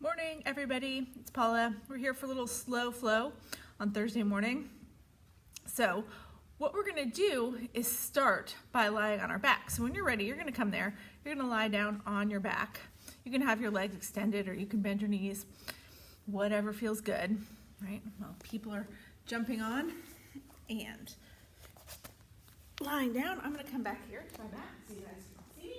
Morning, everybody. It's Paula. We're here for a little slow flow on Thursday morning. So what we're going to do is start by lying on our back. So when you're ready, you're going to come there. You're going to lie down on your back. You can have your legs extended or you can bend your knees, whatever feels good, right? Well, people are jumping on and lying down. I'm going to come back here to my back so you guys can see me.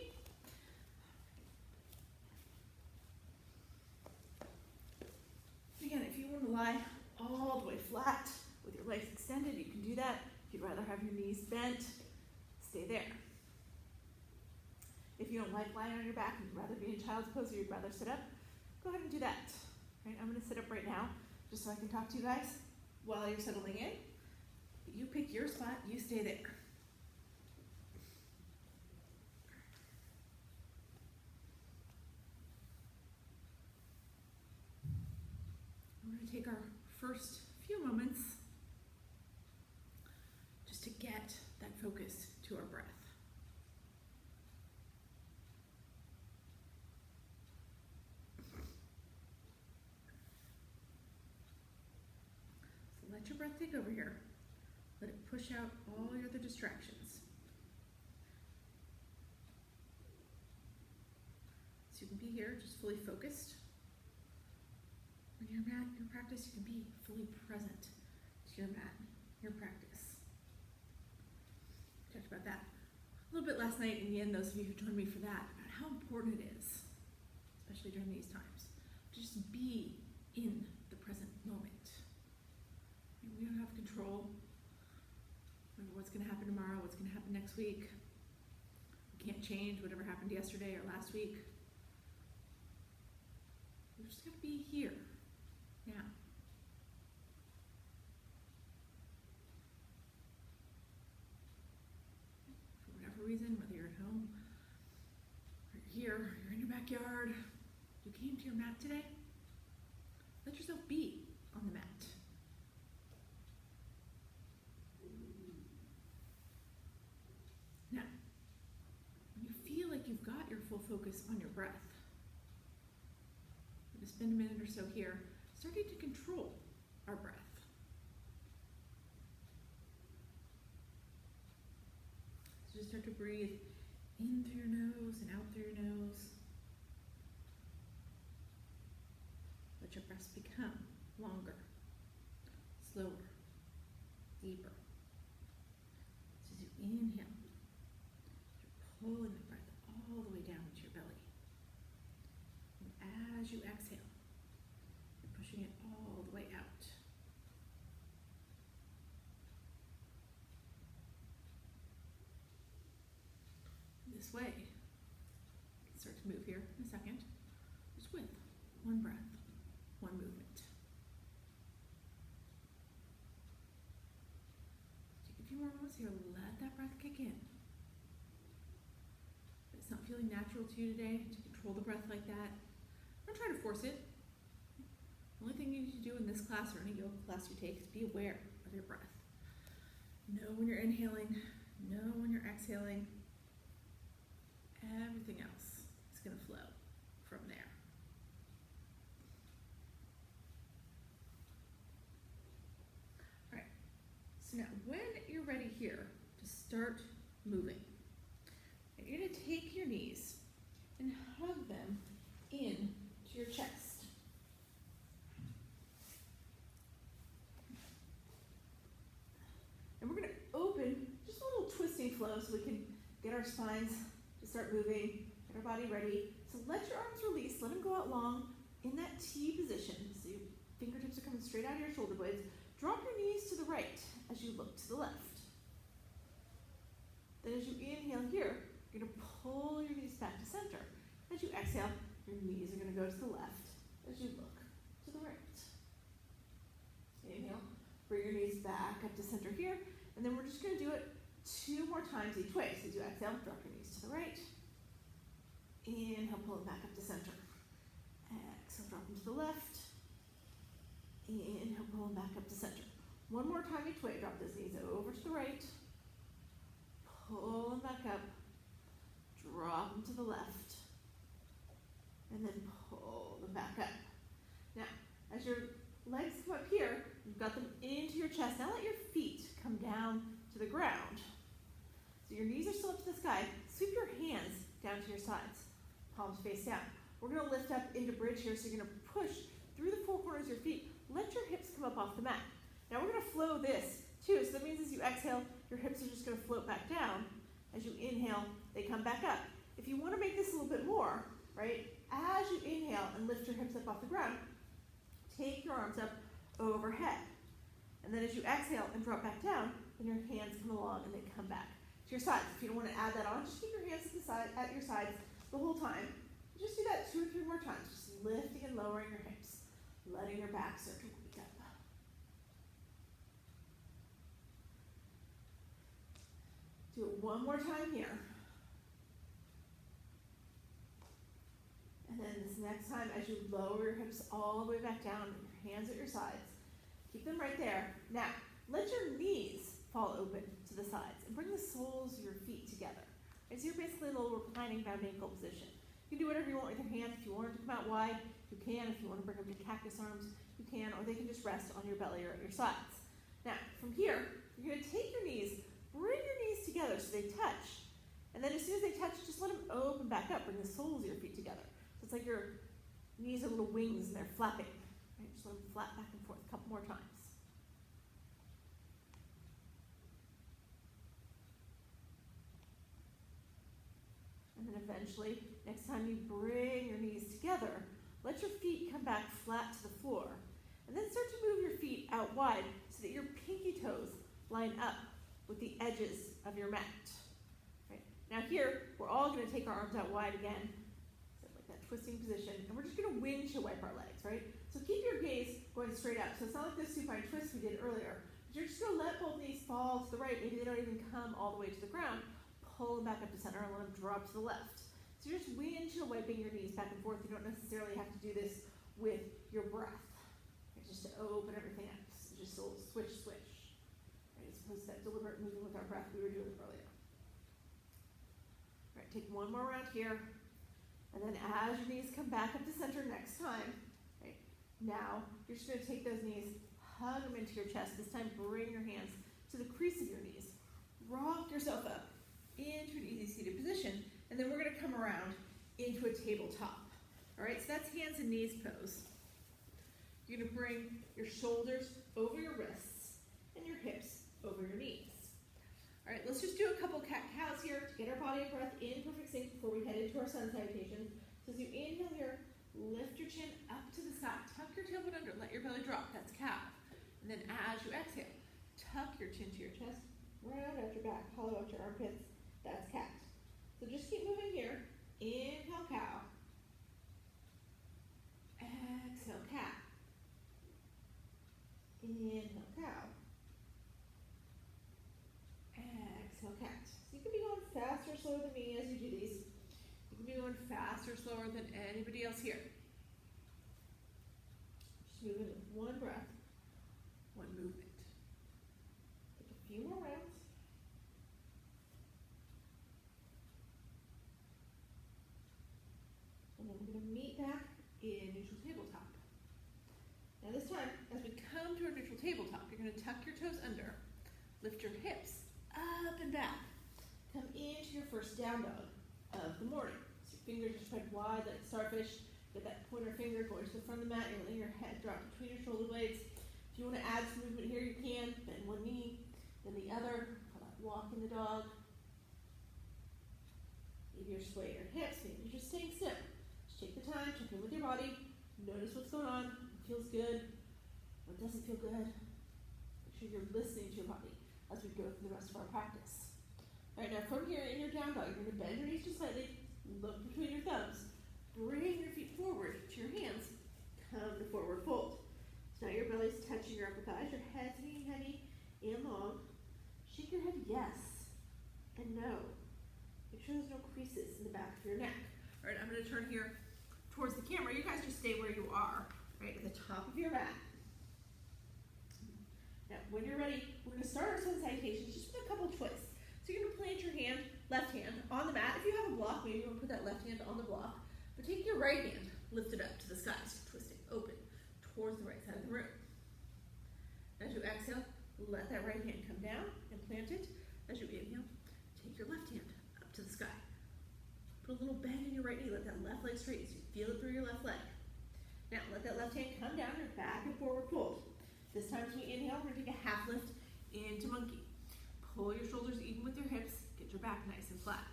Again, if you want to lie all the way flat with your legs extended, you can do that. If you'd rather have your knees bent, stay there. If you don't like lying on your back and you'd rather be in child's pose or you'd rather sit up, go ahead and do that. Right? I'm going to sit up right now just so I can talk to you guys while you're settling in. You pick your spot, you stay there. We're going to take our first few moments just to get that focus to our breath. So let your breath take over here. Let it push out all your other distractions. So you can be here just fully focused. When you're at your practice, you can be fully present to your mat, your practice. We talked about that a little bit last night in the end, those of you who joined me for that, about how important it is, especially during these times, to just be in the present moment. And we don't have control over what's going to happen tomorrow, what's going to happen next week. We can't change whatever happened yesterday or last week. We're just going to be here. Now, for whatever reason, whether you're at home, or you're here, you're in your backyard, you came to your mat today, let yourself be on the mat. Now, when you feel like you've got your full focus on your breath, we're going to spend a minute or so here starting to control our breath. So just start to breathe in through your nose and out through your nose. Let your breaths become longer, slower, deeper. So as you inhale, you're pulling the breath all the way down into your belly. And as you exhale, pushing it all the way out. This way, start to move here in a second, just with one breath, one movement. Take a few more moments here, let that breath kick in. If it's not feeling natural to you today to control the breath like that, don't try to force it. The only thing you need to do in this class or any yoga class you take is be aware of your breath. Know when you're inhaling, know when you're exhaling. Everything else is going to flow from there. All right, so now when you're ready here to start moving, you're going to take your knees and hug them in to your chest. And we're going to open just a little twisting flow so we can get our spines to start moving, get our body ready. So let your arms release, let them go out long in that T position. So your fingertips are coming straight out of your shoulder blades. Drop your knees to the right as you look to the left. Then as you inhale here, you're going to pull your knees back to center. As you exhale, your knees are going to go to the left as you look to the right. Inhale. Bring your knees back up to center here, and then we're just going to do it 2 more times each way. So as you exhale, drop your knees to the right. Inhale, pull it back up to center. Exhale, drop them to the left. Inhale, pull them back up to center. 1 more time each way. Drop those knees over to the right. Pull them back up. Drop them to the left. And then pull them back up. Now, as your legs come up here, you've got them into your chest. Now let your feet come down to the ground. So your knees are still up to the sky. Sweep your hands down to your sides. Palms face down. We're going to lift up into bridge here, so you're going to push through the four corners of your feet. Let your hips come up off the mat. Now we're going to flow this too. So that means as you exhale, your hips are just going to float back down. As you inhale, they come back up. If you want to make this a little bit more, right, as you inhale and lift your hips up off the ground, take your arms up overhead. And then as you exhale and drop back down, then your hands come along and they come back to your sides. If you don't want to add that on, just keep your hands at your sides the whole time. Just do that 2 or 3 more times, just lifting and lowering your hips, letting your back start to wake up. Do it one more time here. And then this next time, as you lower your hips all the way back down, your hands at your sides, keep them right there. Now, let your knees fall open to the sides and bring the soles of your feet together. And so you're basically in a little reclining bound ankle position. You can do whatever you want with your hands. If you want them to come out wide, you can. If you want to bring up your cactus arms, you can. Or they can just rest on your belly or at your sides. Now, from here, you're going to take your knees, bring your knees together so they touch. And then as soon as they touch, just let them open back up. Bring the soles of your feet together. So it's like your knees are little wings and they're flapping. Right? Just let them flap back and forth a couple more times. And then eventually, next time you bring your knees together, let your feet come back flat to the floor. And then start to move your feet out wide so that your pinky toes line up with the edges of your mat. Right? Now here, we're all going to take our arms out wide again, so like that twisting position, and we're just going to windshield wipe our legs, right? So keep your gaze going straight up. So it's not like the supine twist we did earlier. But you're just going to let both knees fall to the right. Maybe they don't even come all the way to the ground. Pull them back up to center and let them drop to the left. So you're just windshield wiping your knees back and forth. You don't necessarily have to do this with your breath. It's just to open everything up. So just a little switch, switch. Right, as opposed to that deliberate movement with our breath we were doing earlier. All right, take one more round here. And then as your knees come back up to center next time, right, now you're just going to take those knees, hug them into your chest. This time bring your hands to the crease of your knees. Rock yourself up into an easy seated position, and then we're going to come around into a tabletop. All right, so that's hands and knees pose. You're going to bring your shoulders over your wrists and your hips over your knees. All right, let's just do a couple cat-cows here to get our body and breath in perfect sync before we head into our sun salutation. So as you inhale here, lift your chin up to the side, tuck your tailbone under, let your belly drop, that's cow. And then as you exhale, tuck your chin to your chest, round out your back, hollow out your armpits, that's cat. So just keep moving here. Inhale, cow. Exhale, cat. Inhale, cow. Exhale, cat. So you can be going faster or slower than me as you do these. You can be going faster or slower than anybody else here. Just moving with one breath, one movement. Take a few more rounds. And then we're going to meet back in neutral tabletop. Now this time, as we come to our neutral tabletop, you're going to tuck your toes under, lift your hips up and back. Come into your first down dog of the morning. So your fingers are spread wide like starfish. Get that pointer finger going to the front of the mat. You're letting your head drop between your shoulder blades. If you want to add some movement here, you can. Bend one knee, then the other. Call that walk in the dog. Maybe you're swaying your hips. Maybe you're just staying still. Take the time, check in with your body, notice what's going on, what feels good, what doesn't feel good. Make sure you're listening to your body as we go through the rest of our practice. All right, now from here in your down dog, you're going to bend your knees just slightly, look between your thumbs, bring your feet forward to your hands, come to forward fold. So now your belly's touching your upper thighs, your head's hanging heavy and long. Shake your head yes and no. Make sure there's no creases in the back of your neck. All right, I'm going to turn here towards the camera. You guys just stay where you are, right at the top of your mat. Now, when you're ready, we're going to start our sun salutations just with a couple twists. So you're going to plant your hand, left hand, on the mat. If you have a block, maybe you want to put that left hand on the block. But take your right hand, lift it up to the sky. So twist it open. straight as you feel it through your left leg. Now, let that left hand come down and back and forward fold. This time as we inhale, we're gonna take a half lift into monkey. Pull your shoulders even with your hips, get your back nice and flat.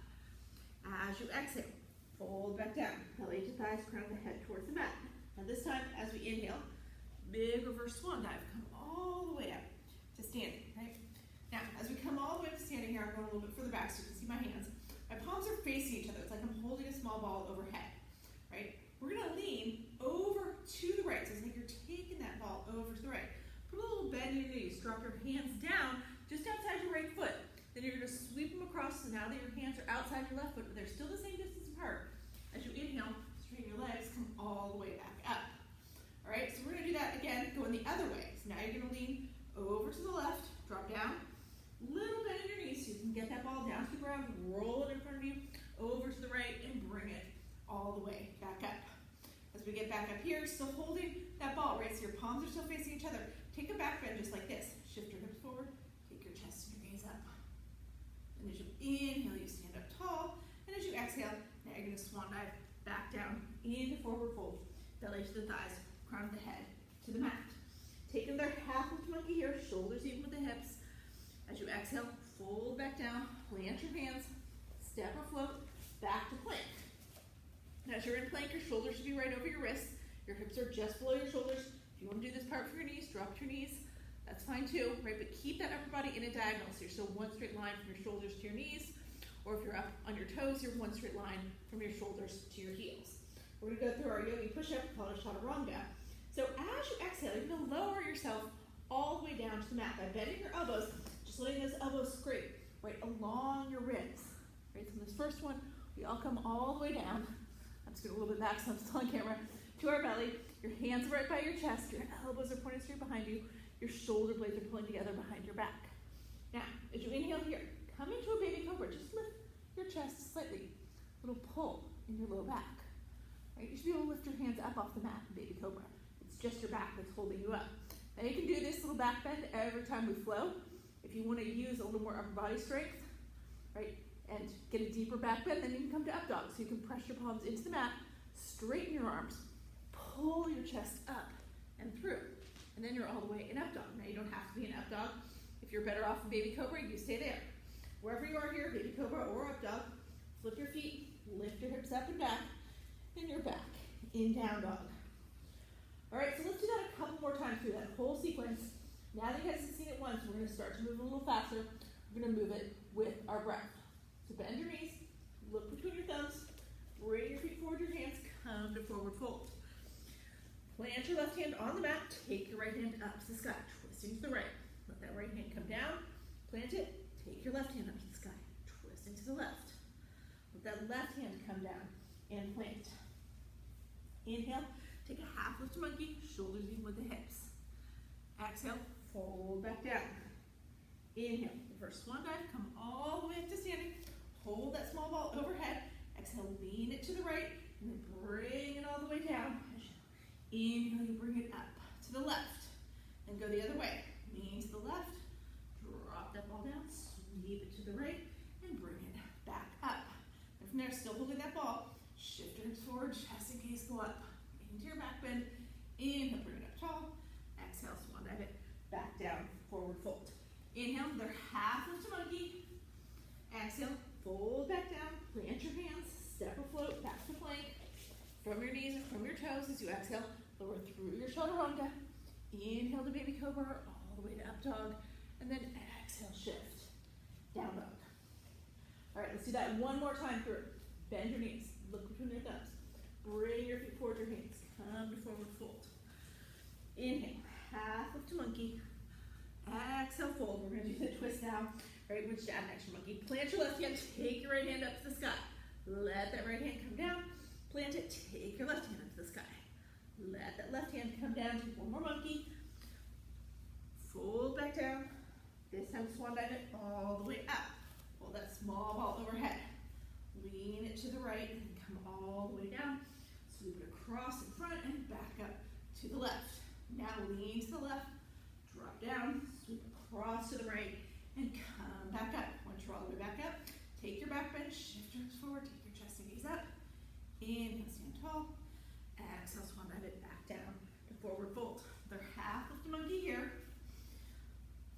As you exhale, fold back down, belly to thighs, crown of the head towards the mat. Now this time, as we inhale, big reverse swan dive, come all the way up to standing, right? Now, as we come all the way up to standing here, I'm going a little bit further back so you can see my hands. My palms are facing each other. It's like I'm holding a small ball overhead, right? We're gonna lean over to the right. So it's like you're taking that ball over to the right. Put a little bend in your knees. Drop your hands down just outside your right foot. Then you're gonna sweep them across. So now that your hands are outside your left foot, but they're still the same distance apart. As you inhale, straighten your legs, come all the way back up. All right, so we're gonna do that again, going the other way. So now you're gonna lean over to the left, drop down, little bend in your knees so you can get that ball down to the ground, roll it in front of you, over to the right, and bring it all the way back up. As we get back up here, still holding that ball, right? So your palms are still facing each other. Take a back bend just like this. Shift your hips forward, take your chest and your gaze up. And as you inhale, you stand up tall. And as you exhale, now you're gonna swan dive back down into forward fold. Belly to the thighs, crown of the head to the mat. Taking their half lift monkey here, shoulders even with the hips. As you exhale, fold back down, plant your hands, step or float, back to plank. And as you're in plank, your shoulders should be right over your wrists. Your hips are just below your shoulders. If you want to do this part for your knees, drop your knees. That's fine too, right? But keep that upper body in a diagonal, so you're still one straight line from your shoulders to your knees. Or if you're up on your toes, you're one straight line from your shoulders to your heels. We're gonna go through our yogi push-up called a chaturanga. So as you exhale, you're gonna lower yourself all the way down to the mat by bending your elbows, just letting those elbows scrape right along your ribs. Right, so in this first one, we all come all the way down. I'm just going a little bit back so I'm still on camera. To our belly, your hands are right by your chest, your elbows are pointed straight behind you, your shoulder blades are pulling together behind your back. Now, as you inhale here, come into a baby cobra. Just lift your chest slightly, a little pull in your low back. Right, you should be able to lift your hands up off the mat in baby cobra. It's just your back that's holding you up. Now you can do this little back bend every time we flow. If you want to use a little more upper body strength, right, and get a deeper back bend, then you can come to up dog. So you can press your palms into the mat, straighten your arms, pull your chest up and through. And then you're all the way in up dog. Now you don't have to be in up dog. If you're better off in baby cobra, you stay there. Wherever you are here, baby cobra or up dog, flip your feet, lift your hips up and back, and you're back in down dog. All right, so let's do that a couple more times through that whole sequence. Now that you guys have seen it once, we're going to start to move a little faster. We're going to move it with our breath. So bend your knees, look between your thumbs, bring your feet forward, your hands, come to forward fold. Plant your left hand on the mat, take your right hand up to the sky, twisting to the right. Let that right hand come down, plant it, take your left hand up to the sky, twisting to the left. Let that left hand come down and plant. Inhale, take a half lift monkey, shoulders even with the hips. Exhale, fold back down. Inhale, reverse swan dive, come all the way up to standing. Hold that small ball overhead. Exhale, lean it to the right, and then bring it all the way down. Inhale, you bring it up to the left. Then go the other way. Lean to the left, drop that ball down, sweep it to the right, and bring it back up. And from there, still holding that ball, shift your hips forward, chest and gaze go up. Into your back bend. Inhale, bring it up tall. Exhale, swan dive it back down, forward fold. Inhale, their half lift to monkey. Exhale, fold back down, plant your hands, step or float, back to plank. From your knees or from your toes as you exhale, lower through your chaturanga. Inhale to baby cobra, all the way to up dog, and then exhale, shift, down dog. All right, let's do that one more time through. Bend your knees, look between your thumbs. Bring your feet forward, your hands, come to forward fold. Inhale, half lift to monkey. Exhale, fold. We're going to do the twist now. Right, we're just add an extra monkey. Plant your left hand, take your right hand up to the sky. Let that right hand come down. Plant it, take your left hand up to the sky. Let that left hand come down. Take one more monkey. Fold back down. This time swan dive it all the way up. Hold that small ball overhead. Lean it to the right and come all the way down. Sweep it across in front and back up to the left. Now lean to the left, drop down, sweep across to the right, and come back up. Once you're all the way back up, take your back bend, shift your hips forward, take your chest and gaze up. Inhale, stand tall. Exhale, swan dive it back down to forward fold. Another half lift monkey here.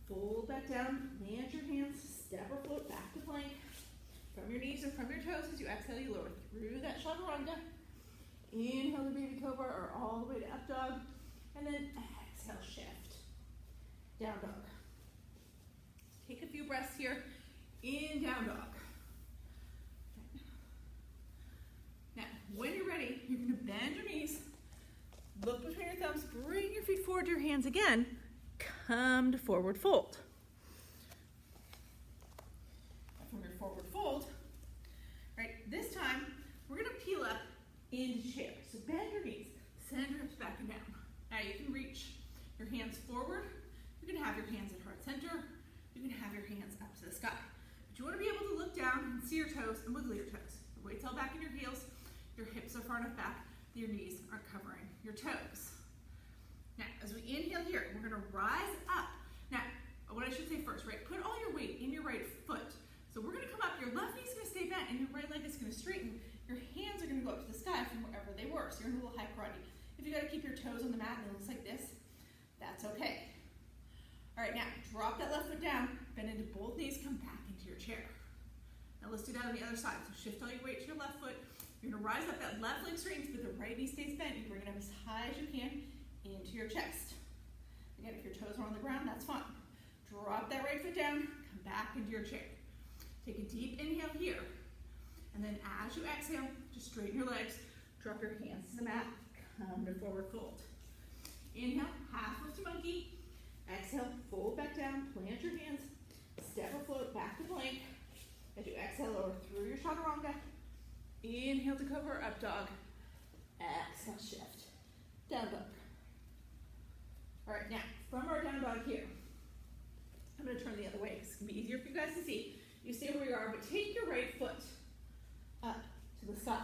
Fold back down, plant your hands, step or float back to plank. From your knees or from your toes, as you exhale, you lower through that chaturanga. Inhale to baby cobra or all the way to up dog. And then exhale, shift. Down dog. Take a few breaths here in down dog. Okay. Now, when you're ready, you're going to bend your knees, look between your thumbs, bring your feet forward to your hands again, come to forward fold. From your forward fold, right, this time we're going to peel up into chair. So bend your knees, send your hips back and down. Now you can reach your hands forward. You can have your hands at heart center. You can have your hands up to the sky. But you want to be able to look down and see your toes and wiggle your toes. The weight's all back in your heels. Your hips are far enough back that your knees are covering your toes. Now, as we inhale here, we're going to rise up. Now, what I should say first, right? Put all your weight in your right foot. So we're going to come up. Your left knee's going to stay bent, and your right leg is going to straighten. Your hands are going to go up to the sky from wherever they were. So you're in a little high karate. If you got to keep your toes on the mat and it looks like this, that's okay. All right, now drop that left foot down, bend into both knees, come back into your chair. Now let's do that on the other side. So shift all your weight to your left foot. You're going to rise up, that left leg straightens, but the right knee stays bent. You bring it up as high as you can into your chest. Again, if your toes are on the ground, that's fine. Drop that right foot down, come back into your chair. Take a deep inhale here. And then as you exhale, just straighten your legs, drop your hands to the mat, come to forward fold. Inhale, half lift to monkey. Exhale, fold back down, plant your hands, step or float back to plank. As you exhale, lower through your chaturanga. Inhale to cobra, up dog. Exhale, shift. Down dog. All right, now, from our down dog here, I'm going to turn the other way. It's going to be easier for you guys to see. You stay where you are, but take your right foot up to the side.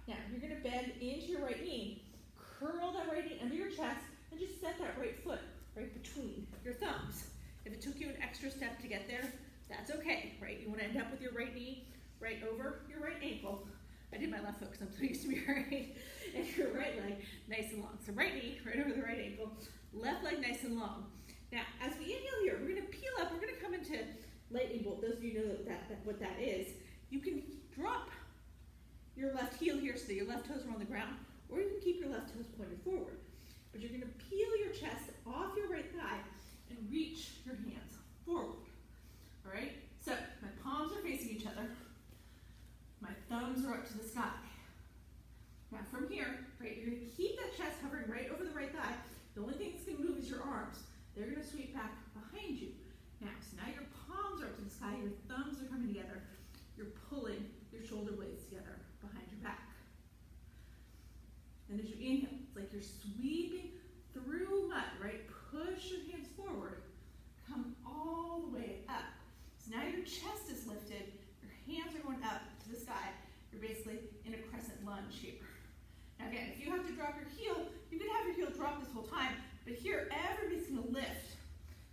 Now, you're going to bend into your right knee, curl that right knee under your chest, and just set that right foot right between your thumbs. If it took you an extra step to get there, that's okay, right? You want to end up with your right knee right over your right ankle. I did my left foot because I'm so used to be right. And your right leg nice and long. So right knee right over the right ankle, left leg nice and long. Now, as we inhale here, we're going to peel up. We're going to come into lightning bolt. Those of you know what that is. You can drop your left heel here so that your left toes are on the ground, or you can keep your left toes pointed forward. But you're going to peel your chest off your right thigh and reach your hands forward. All right? So my palms are facing each other. My thumbs are up to the sky. Now from here, right, you're going to keep that chest hovering right over the right thigh. The only thing that's going to move is your arms. They're going to sweep back behind you. Now, so now your palms are up to the sky. Your thumbs are coming together. You're pulling your shoulder blades together behind your back. And as you inhale, it's like you're sweeping through mud, right? Push your hands forward. Come all the way up. So now your chest is lifted. Your hands are going up to the sky. You're basically in a crescent lunge here. Now again, if you have to drop your heel, you can have your heel drop this whole time. But here, everybody's going to lift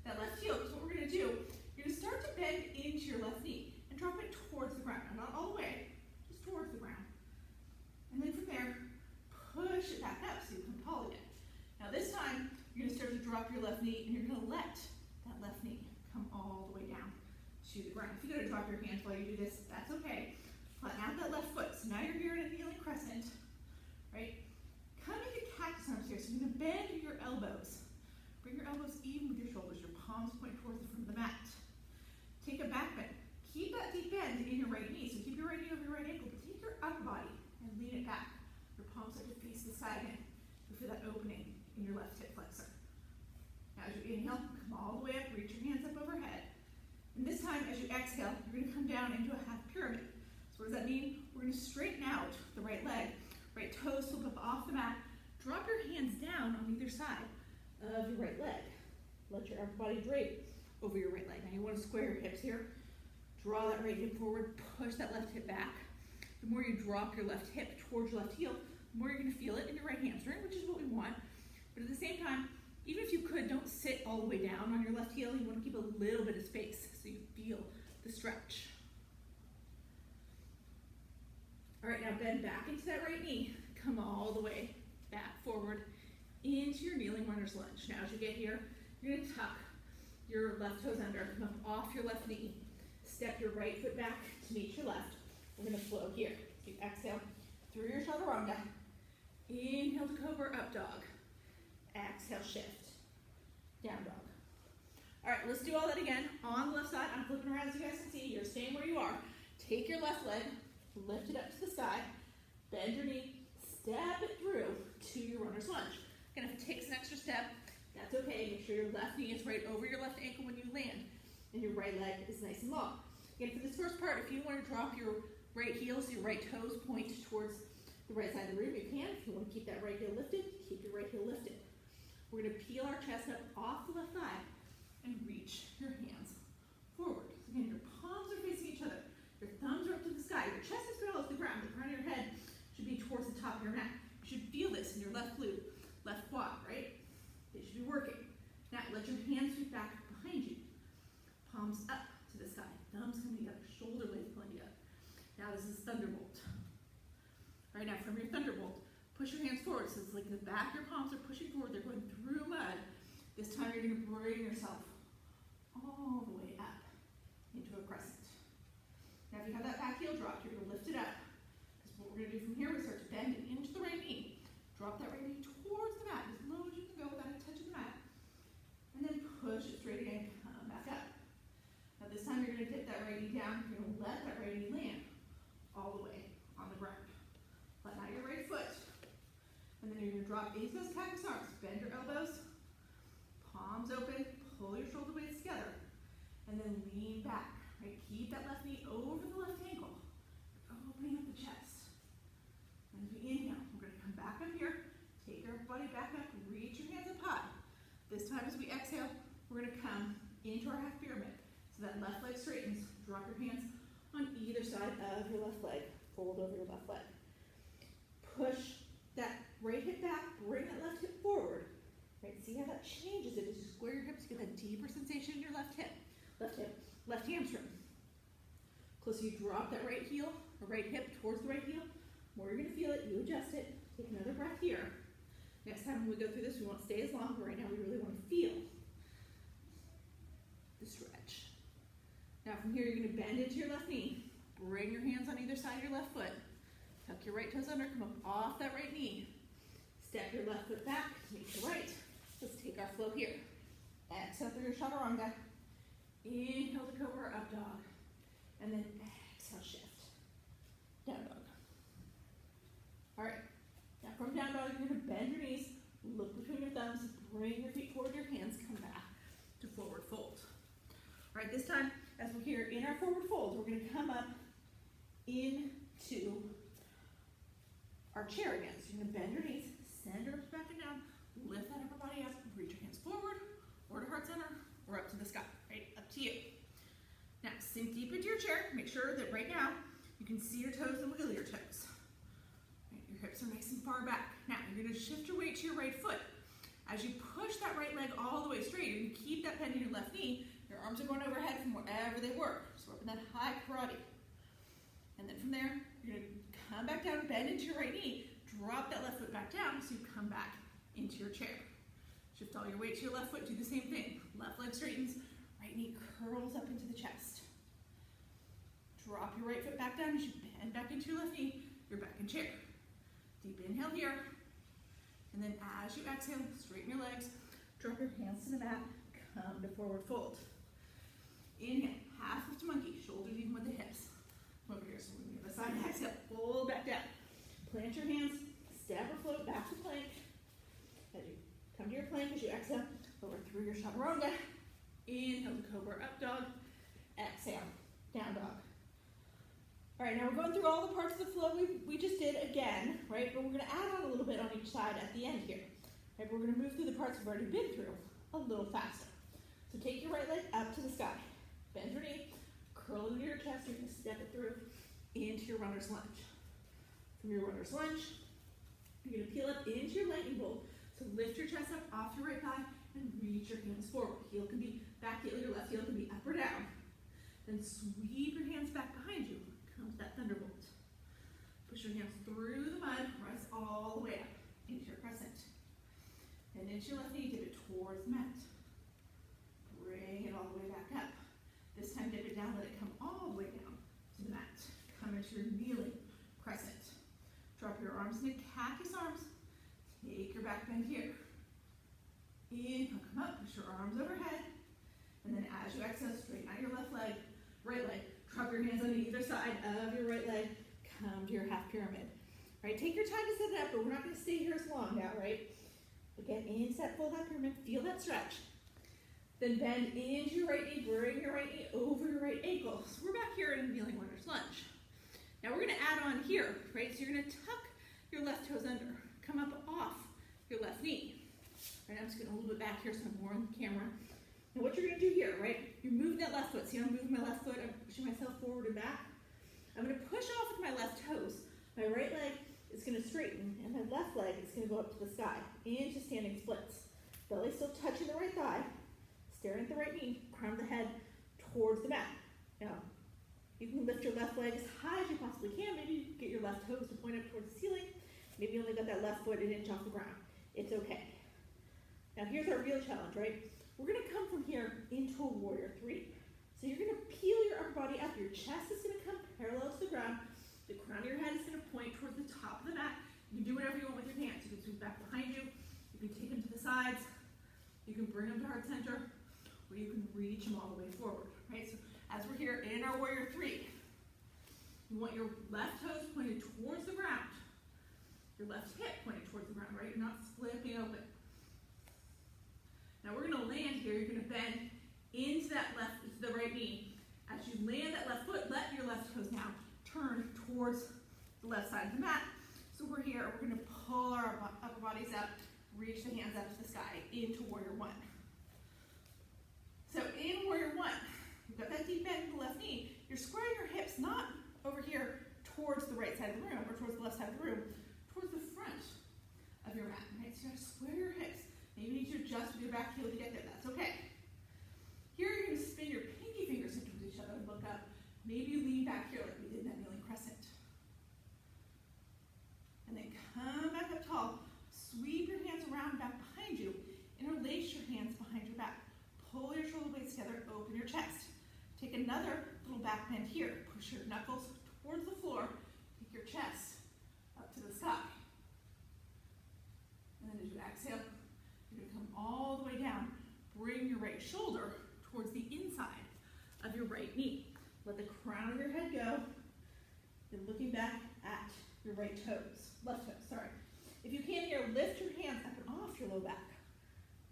that left heel. Because what we're going to do, you're going to start to bend into your left knee and drop it towards the ground. Now, not all the way, just towards the ground. And then from there, push it back up so you can tall again. Now this time, you're going to start to drop your left knee and you're going to let that left knee come all the way down to the ground. If you're going to drop your hands while you do this, that's okay. Flatten out that left foot. So now you're here in a kneeling crescent, right? Come into cactus arms here. So you're going to bend your elbows. Bring your elbows even with your shoulders. Your palms point towards the front of the mat. Take a back bend. Keep that deep bend in your right knee. So keep your right knee over your right ankle, but take your upper body and lean it back. Your palms start to face the side again. You feel that opening in your left hip flexor. Now as you inhale, come all the way up, reach your hands up overhead. And this time, as you exhale, you're going to come down into a half pyramid. So what does that mean? We're going to straighten out the right leg. Right toes flip up off the mat. Drop your hands down on either side of your right leg. Let your upper body drape over your right leg. Now you want to square your hips here. Draw that right hip forward, push that left hip back. The more you drop your left hip towards your left heel, the more you're going to feel it in your right hamstring, which is what we want. But at the same time, even if you could, don't sit all the way down on your left heel. You want to keep a little bit of space so you feel the stretch. All right, now bend back into that right knee. Come all the way back forward into your kneeling runner's lunge. Now as you get here, you're gonna tuck your left toes under, come up off your left knee. Step your right foot back to meet your left. We're gonna flow here. So you exhale through your chaturanga. Inhale to cobra, up dog. Exhale, shift, down dog. All right, let's do all that again. On the left side, I'm flipping around so you guys can see. You're staying where you are. Take your left leg, lift it up to the sky, bend your knee, step it through to your runner's lunge. Again, if it takes an extra step, that's okay. Make sure your left knee is right over your left ankle when you land, and your right leg is nice and long. Again, for this first part, if you want to drop your right heels, your right toes point towards the right side of the room, you can. If you want to keep that right heel lifted, keep your right heel lifted. We're going to peel our chest up off the left thigh and reach your hands forward. So again, your palms are facing each other. Your thumbs are up to the sky. Your chest is parallel to the ground. The crown of your head should be towards the top of your mat. You should feel this in your left glute, left quad, right? They should be working. Now, let your hands sweep back behind you. Palms up to the sky. Thumbs coming together. Shoulder blades pulling together. Now, this is thunderbolt. All right, now from your thunderbolt, push your hands forward. So it's like the back of your palms are pushing forward. They're going through mud. This time, you're going to bring yourself all the way up into a crescent. Now, if you have that back heel dropped, you're going to lift it up. Because what we're going to do from here, we start to bend it into the right knee. Drop that right knee towards the mat, as low as you can go without touching the mat. And then push it straight again, come back up. Now, this time, you're going to dip that right knee down. You're going to let that right knee land all the way on the ground. Flatten out your right foot. And then you're going to drop into those cactus arms. Bend your elbows, palms open, pull your shoulder blades together, and then lean back. Right? Keep that left knee over the left ankle, opening up the chest. And as we inhale, we're going to come back up here, take our body back up, reach your hands up high. This time as we exhale, we're going to come into our half pyramid. So that left leg straightens. Drop your hands on either side of your left leg. Fold over your left leg. Push that right hip back, bring that left hip forward. Right, see how that changes it as you square your hips, get that deeper sensation in your left hamstring. Closer you drop that right heel, or right hip towards the right heel, more you're going to feel it, you adjust it. Take another breath here. Next time when we go through this, we won't stay as long, but right now we really want to feel the stretch. Now from here, you're going to bend into your left knee, bring your hands on either side of your left foot, tuck your right toes under, come up off that right knee, step your left foot back, meet your right. Let's take our flow here. Exhale through your chaturanga. Inhale to cobra, up dog. And then exhale, shift. Down dog. All right. Now from down dog, you're going to bend your knees, look between your thumbs, bring your feet toward your hands, come back to forward fold. All right, this time, as we're here in our forward fold, we're going to come up into our chair again. So you're going to bend your knees, send your hips back and down, lift that upper body up, reach your hands forward, or to heart center, or up to the sky, right? Up to you. Now, sink deep into your chair. Make sure that right now, you can see your toes and wiggle your toes. Right, your hips are nice and far back. Now, you're gonna shift your weight to your right foot. As you push that right leg all the way straight, you're gonna keep that bend in your left knee. Your arms are going overhead from wherever they were. So we're up in that high karate. And then from there, you're gonna come back down, bend into your right knee, drop that left foot back down so you come back into your chair. Shift all your weight to your left foot, do the same thing. Left leg straightens, right knee curls up into the chest. Drop your right foot back down as you bend back into your left knee, you're back in chair. Deep inhale here. And then as you exhale, straighten your legs, drop your hands to the mat, come to forward fold. Inhale, half lift monkey, shoulders even with the hips. Come over here, so we're going to the other side. Exhale, fold back down. Plant your hands, step or float back to plank. As you come to your plank, as you exhale, over through your chaturanga. Inhale to cobra, up dog. Exhale, down dog. All right, now we're going through all the parts of the flow we just did again, right? But we're going to add on a little bit on each side at the end here. Right? We're going to move through the parts we've already been through a little faster. So take your right leg up to the sky. Bend your knee, curl into your chest. You're going to step it through into your runner's lunge. From your runner's lunge, you're going to peel up into your lightning bolt. So lift your chest up off your right thigh and reach your hands forward. Heel can be back heel, your left heel can be up or down. Then sweep your hands back behind you. Come to that thunderbolt. Push through the mud, press all the way up into your crescent. And into your left knee, dip it towards the mat. Bring it all the way back up. This time dip it down, let it come all the way down to the mat. Come into your kneeling crescent. Drop your arms into cactus arms. Take your back bend here. Inhale, come up, push your arms overhead. And then as you exhale, straighten out your left leg, right leg. Drop your hands on either side of your right leg. Come to your half pyramid. All right, take your time to set it up, but we're not going to stay here as long now, right? Again, into that full half pyramid. Feel that stretch. Then bend into your right knee. Bring your right knee over your right ankle. So we're back here in kneeling warrior's lunge. Now we're going to add on here, right? So you're going to tuck your left toes under. Come up off your left knee. Right, I'm just getting a little bit back here so I'm more on the camera. Now what you're going to do here, right? You're moving that left foot. See, I'm moving my left foot. I'm pushing myself forward and back. I'm going to push off with my left toes. My right leg is going to straighten, and my left leg is going to go up to the sky into standing splits. Belly still touching the right thigh. Staring at the right knee. Crown of the head towards the mat. Now, you can lift your left leg as high as you possibly can. Maybe you get your left toes to point up towards the ceiling. Maybe you only got that left foot an inch off the ground. It's okay. Now here's our real challenge, right? We're going to come from here into a warrior three. So you're going to peel your upper body up. Your chest is going to come parallel to the ground. The crown of your head is going to point towards the top of the mat. You can do whatever you want with your hands. You can sweep back behind you. You can take them to the sides. You can bring them to heart center. Or you can reach them all the way forward, right? So as we're here in our warrior three, you want your left toes pointed towards the ground. Your left hip pointed towards the ground, right? You're not flipping open. Now we're going to land here. You're going to bend into that left, to the right knee. As you land that left foot, let your left toes now turn towards the left side of the mat. So we're here. We're going to pull our upper bodies up, reach the hands up to the sky into warrior one. So in warrior one, you've got that deep bend in the left knee. You're squaring your hips not over here towards the right side of the room or towards the left side of the room, towards the front of your mat. Right? So you got to square your hips. Maybe you need to adjust with your back heel to get there. That's okay. Here you're going to spin your pinky fingers into each other and look up. Maybe you lean back here like we did in that kneeling crescent. And then come back up tall. Sweep your hands around back behind you. Interlace your hands behind your back. Pull your shoulder blades together. Open your chest. Take another little back bend here. Push your knuckles towards the floor. Take your chest up to the sky. And then as you exhale, you're going to come all the way down. Bring your right shoulder towards the inside of your right knee. Let the crown of your head go. Then looking back at your right toes. Left toes, sorry. If you can here, lift your hands up and off your low back.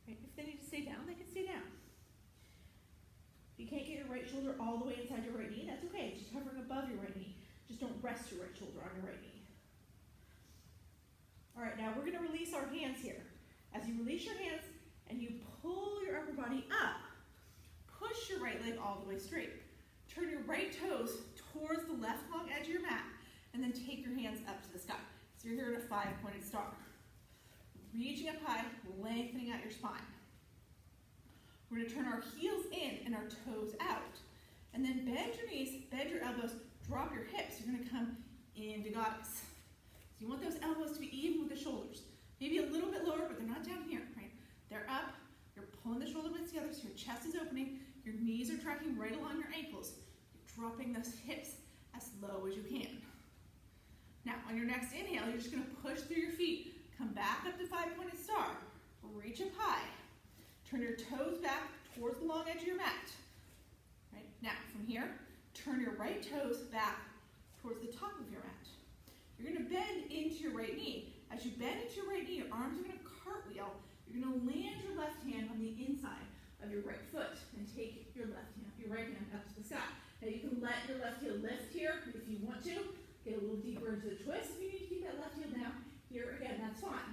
Right? If they need to stay down, they can stay down. If you can't get your right shoulder all the way inside your right knee, that's okay. It's just hovering above your right knee. Just don't rest your right shoulder on your right knee. All right, now we're going to release our hands here. As you release your hands and you pull your upper body up, push your right leg all the way straight. Turn your right toes towards the left long edge of your mat, and then take your hands up to the sky. So you're here at a 5-pointed star. Reaching up high, lengthening out your spine. We're going to turn our heels in and our toes out. And then bend your knees, bend your elbows, drop your hips. You're going to come into goddess. So you want those elbows to be even with the shoulders. Maybe a little bit lower, but they're not down here, right? They're up. You're pulling the shoulder blades together so your chest is opening. Your knees are tracking right along your ankles. You're dropping those hips as low as you can. Now, on your next inhale, you're just going to push through your feet. Come back up to 5-pointed star. Reach up high. Turn your toes back towards the long edge of your mat. Right? Now, from here, turn your right toes back towards the top of your mat. You're going to bend into your right knee. As you bend into your right knee, your arms are going to cartwheel. You're going to land your left hand on the inside of your right foot and take your right hand up to the sky. Now you can let your left heel lift here if you want to. Get a little deeper into the twist. If you need to keep that left heel down, here again, that's fine.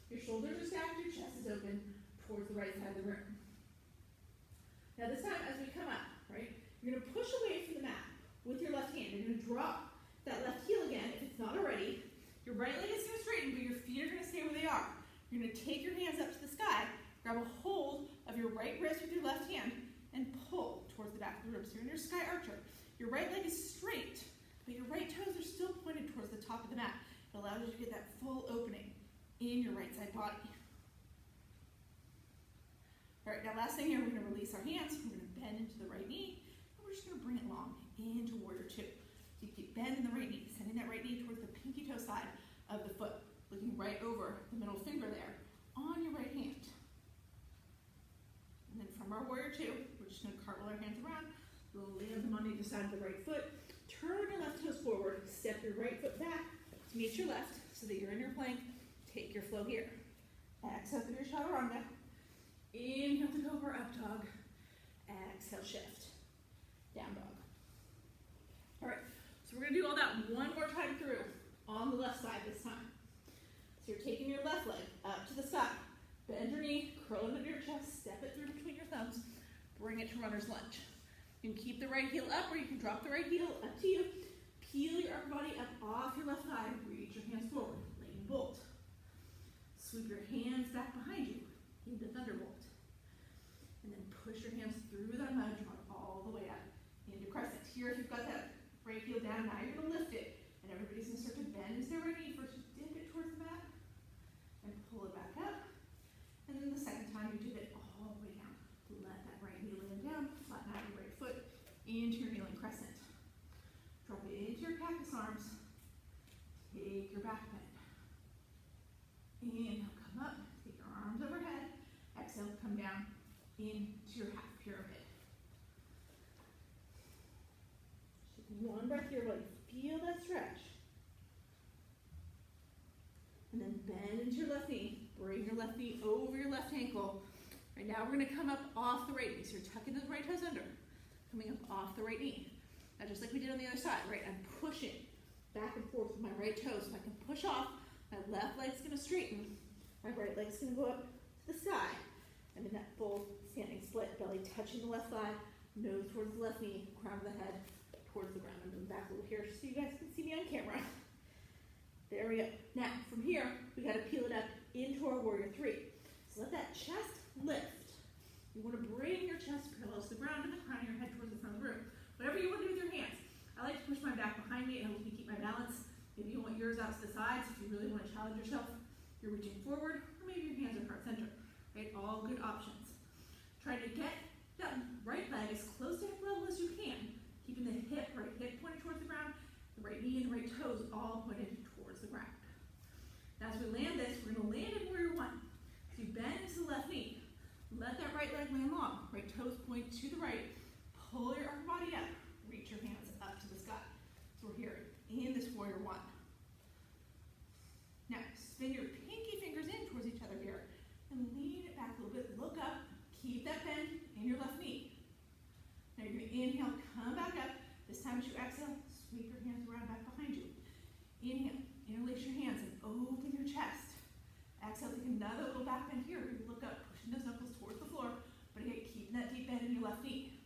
Your shoulders are stacked, your chest is open towards the right side of the room. Now this time, as we come up, right, you're going to push away from the mat with your left hand. You're going to drop that left heel again, if it's not already. Your right leg is going to straighten, but your feet are going to stay where they are. You're going to take your hands up to the sky, grab a hold of your right wrist with your left hand, and pull towards the back of the room. So you're in your sky archer. Your right leg is straight, but your right toes are still pointed towards the top of the mat. It allows you to get that full opening in your right side body. All right, now last thing here, we're going to release our hands. We're going to bend into the right knee, and we're just going to bring it long into warrior two. So you keep bending the right knee, sending that right knee towards the pinky toe side of the foot, looking right over the middle finger there on your right hand. And then from our warrior two, we're just going to cartwheel our hands around. We'll land them on either side of the right foot. Turn your left toes forward. Step your right foot back to meet your left so that you're in your plank. Take your flow here. Exhale through your chaturanga. Inhale to cobra, up dog. Exhale, shift. Down dog. All right, so we're going to do all that one more time through on the left side this time. So you're taking your left leg up to the sky. Bend your knee, curl it under your chest, step it through between your thumbs. Bring it to runner's lunge. You can keep the right heel up or you can drop the right heel, up to you. Peel your upper body up off your left thigh. Reach your hands forward. Lightning bolt. Sweep your hands back behind you into thunderbolt. And then push your hands through that mud, draw it all the way up into crescent. Here, if you've got that right heel down, now you're going to lift it. And everybody's going to start to bend into their right knee. First, you dip it towards the mat and pull it back up. And then the second time, you dip it all the way down. Let that right knee land down, flatten out your right foot into your kneeling crescent. Drop it into your cactus arms. Take your back bend. Inhale, come up, take your arms overhead. Exhale, come down into your half pyramid. Take one breath here while you feel that stretch. And then bend into your left knee. Bring your left knee over your left ankle. Right now we're going to come up off the right knee. So you're tucking those right toes under. Coming up off the right knee. Now just like we did on the other side, right? I'm pushing back and forth with my right toes. So I can push off. My left leg's going to straighten. My right leg's going to go up to the sky. I'm in that full standing split. Belly touching the left thigh. Nose towards the left knee. Crown of the head towards the ground. I'm moving back a little here so you guys can see me on camera. There we go. Now, from here, we got to peel it up into our warrior three. So let that chest lift. You want to bring your chest parallel to the ground and the crown of your head towards the front of the room. Whatever you want to do with your hands. I like to push my back behind me. It helps me keep my balance. Maybe you want yours out to the sides. If you really want to challenge yourself, you're reaching forward, or maybe your hands are heart center. Right? All good options. Try to get that right leg as close to hip level as you can, keeping the right hip pointed towards the ground, the right knee and the right toes all pointed towards the ground. Now as we land this, we're going to land in warrior one. So you bend into the left knee. Let that right leg land long. Right toes point to the right. Pull your upper body up. Reach your hands up to the sky. So we're here in this warrior one. Now spin your pinky fingers in towards each other here. And lean it back a little bit. Look up. Keep that bend in your left knee. Now you're going to inhale, come back up. This time as you exhale, sweep your hands around back behind you. Inhale, interlace your hands and open your chest. Exhale, take another little back bend here. You look up, pushing those knuckles towards the floor, but again, keeping that deep bend in your left knee.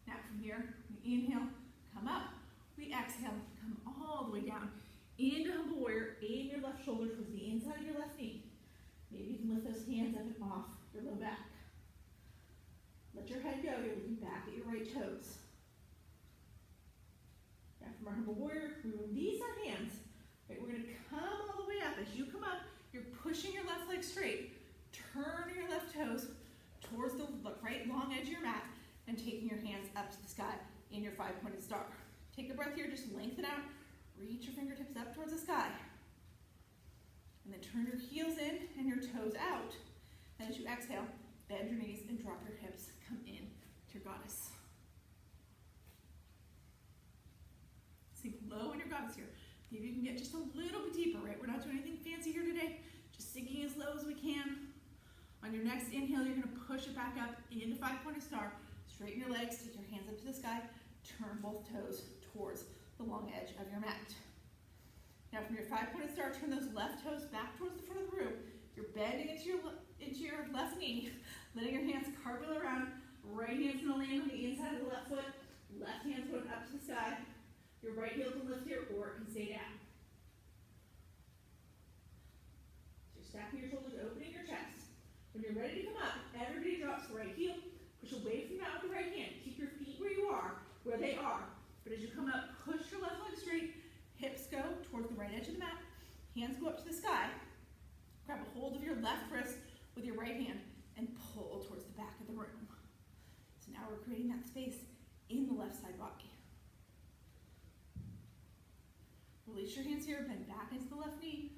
Now from here, we inhale, come up. We exhale, come all the way down into humble warrior. Aim your left shoulder towards the inside of your left knee. Maybe you can lift those hands up and off your low back. Let your head go. You're looking back at your right toes. Now from our humble warrior, we release our hands. Right, we're going to come all the way up. As you come up, you're pushing your left leg straight, turning your left toes towards the right long edge of your mat, and taking your hands up to the sky in your five-pointed star. Take a breath here, just lengthen out, reach your fingertips up towards the sky. And then turn your heels in and your toes out. And as you exhale, bend your knees and drop your hips. Come in to your goddess. Sink low in your goddess here. Maybe you can get just a little bit deeper, right? We're not doing anything fancy here today. Just sinking as low as we can. On your next inhale, you're going to push it back up into five-pointed star. Straighten your legs, take your hands up to the sky. Turn both toes towards the long edge of your mat. Now from your five-pointed star, turn those left toes back towards the front of the room. You're bending into your left knee, letting your hands cartwheel around. Right hand's going to land on the inside of the left foot. Left hand's going up to the sky. Your right heel can lift here or it can stay down. So you're stacking your shoulders, opening your chest. When you're ready to come up, everybody drops the right heel. Push away from you out with the right hand. Keep your feet where you are, where they are. But as you come up, push your left leg straight. Hips go towards the right edge of the mat. Hands go up to the sky. Grab a hold of your left wrist with your right hand and pull towards the back of the room. So now we're creating that space in the left side body. Release your hands here, bend back into the left knee,